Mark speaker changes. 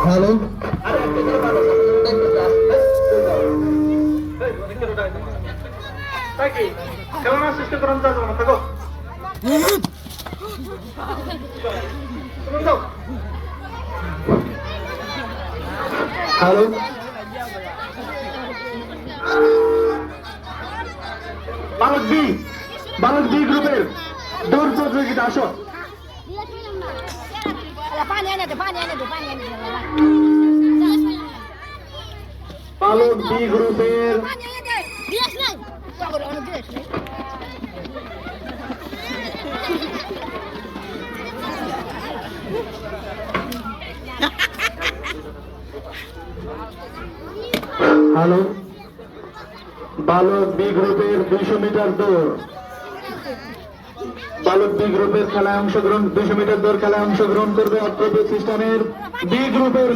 Speaker 1: Hello,
Speaker 2: খেলনা সৃষ্টি করেন যাবো না থাকো
Speaker 1: হ্যালো, বালক বি গ্রুপের দৌড় প্রতিযোগিতা আসো। বালক বি গ্রুপের হ্যালো, বালক বি গ্রুপের 200 মিটার দৌড়, বালক বি গ্রুপের খেলায় অংশগ্রহণ 200 মিটার দৌড় খেলায় অংশগ্রহণ করবে অত্র প্রতিষ্ঠানের বি গ্রুপের